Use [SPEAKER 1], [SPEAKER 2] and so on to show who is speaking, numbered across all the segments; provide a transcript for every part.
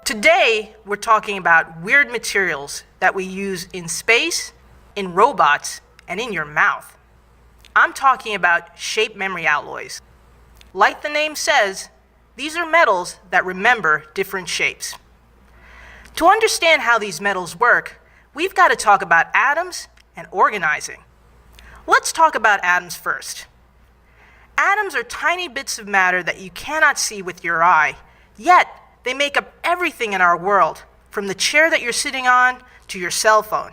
[SPEAKER 1] Today, we're talking about weird materials that we use in space, in robots, and in your mouth. I'm talking about shape memory alloys. Like the name says, these are metals that remember different shapes. To understand how these metals work, we've got to talk about atoms and organizing. Let's talk about atoms first. Atoms are tiny bits of matter that you cannot see with your eye, yet they make up everything in our world, from the chair that you're sitting on to your cell phone.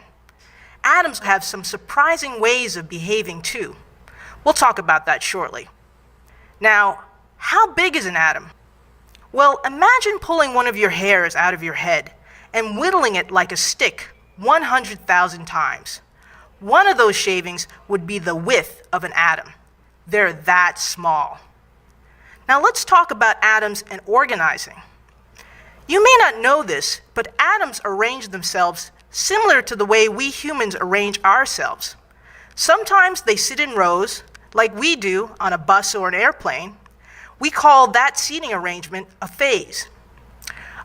[SPEAKER 1] Atoms have some surprising ways of behaving too. We'll talk about that shortly. Now, how big is an atom? Well, imagine pulling one of your hairs out of your head and whittling it like a stick 100,000 times. One of those shavings would be the width of an atom. They're that small. Now let's talk about atoms and organizing. You may not know this, but atoms arrange themselves similar to the way we humans arrange ourselves. Sometimes they sit in rows, like we do on a bus or an airplane. We call that seating arrangement a phase.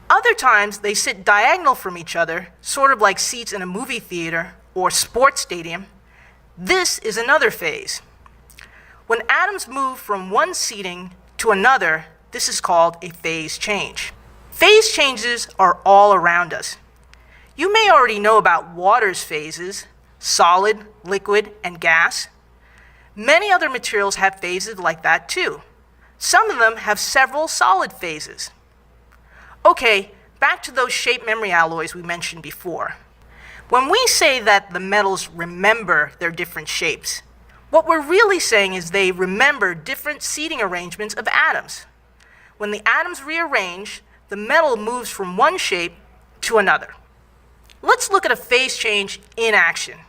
[SPEAKER 1] Other times they sit diagonal from each other, sort of like seats in a movie theater or sports stadium. This is another phase. When atoms move from one seating to another, this is called a phase change. Phase changes are all around us. You may already know about water's phases, solid, liquid, and gas. Many other materials have phases like that too. Some of them have several solid phases. Okay, back to those shape memory alloys we mentioned before. When we say that the metals remember their different shapes, what we're really saying is they remember different seating arrangements of atoms. When the atoms rearrange, the metal moves from one shape to another. Let's look at a phase change in action.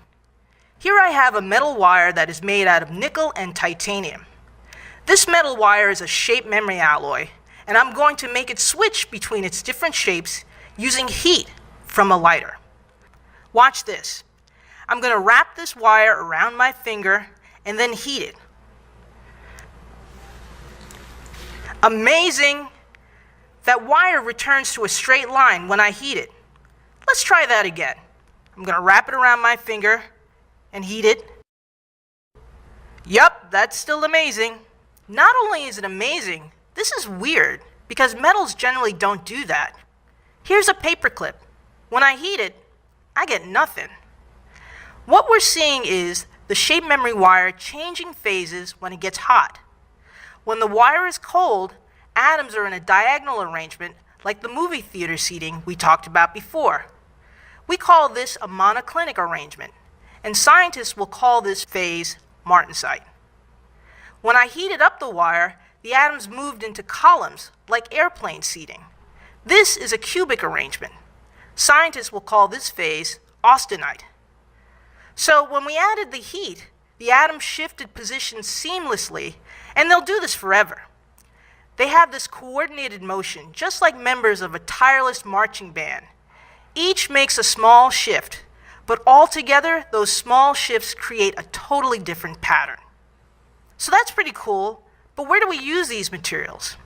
[SPEAKER 1] Here I have a metal wire that is made out of nickel and titanium. This metal wire is a shape memory alloy, and I'm going to make it switch between its different shapes using heat from a lighter. Watch this. I'm going to wrap this wire around my finger and then heat it. Amazing! That wire returns to a straight line when I heat it. Let's try that again. I'm going to wrap it around my finger and heat it. Yup, that's still amazing. Not only is it amazing, this is weird because metals generally don't do that. Here's a paper clip. When I heat it, I get nothing. What we're seeing is the shape memory wire changing phases when it gets hot. When the wire is cold, atoms are in a diagonal arrangement like the movie theater seating we talked about before. We call this a monoclinic arrangement, and scientists will call this phase martensite. When I heated up the wire, the atoms moved into columns like airplane seating. This is a cubic arrangement. Scientists will call this phase austenite. So when we added the heat, the atoms shifted positions seamlessly, and they'll do this forever. They have this coordinated motion, just like members of a tireless marching band. Each makes a small shift, but altogether, those small shifts create a totally different pattern. So that's pretty cool, but where do we use these materials?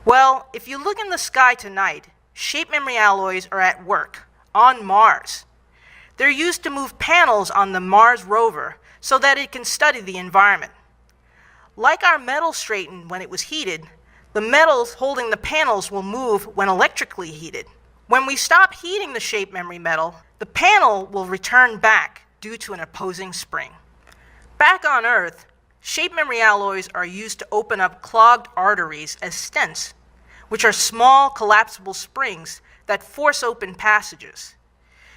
[SPEAKER 1] Well, if you look in the sky tonight, shape memory alloys are at work on Mars. They're used to move panels on the Mars rover so that it can study the environment. Like our metal straightened when it was heated, the metals holding the panels will move when electrically heated. When we stop heating the shape memory metal, the panel will return back due to an opposing spring. Back on Earth, shape memory alloys are used to open up clogged arteries as stents, which are small collapsible springs that force open passages.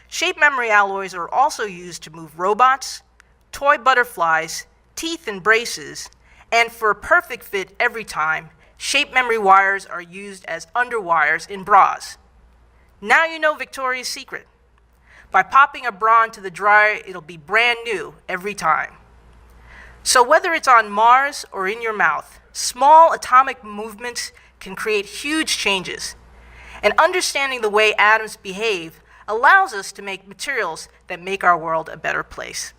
[SPEAKER 1] Shape memory alloys are also used to move robots, toy butterflies, teeth and braces, and for a perfect fit every time, shape memory wires are used as underwires in bras. Now you know Victoria's Secret. By popping a bra into the dryer, it'll be brand new every time. So whether it's on Mars or in your mouth, small atomic movements can create huge changes. And understanding the way atoms behave allows us to make materials that make our world a better place.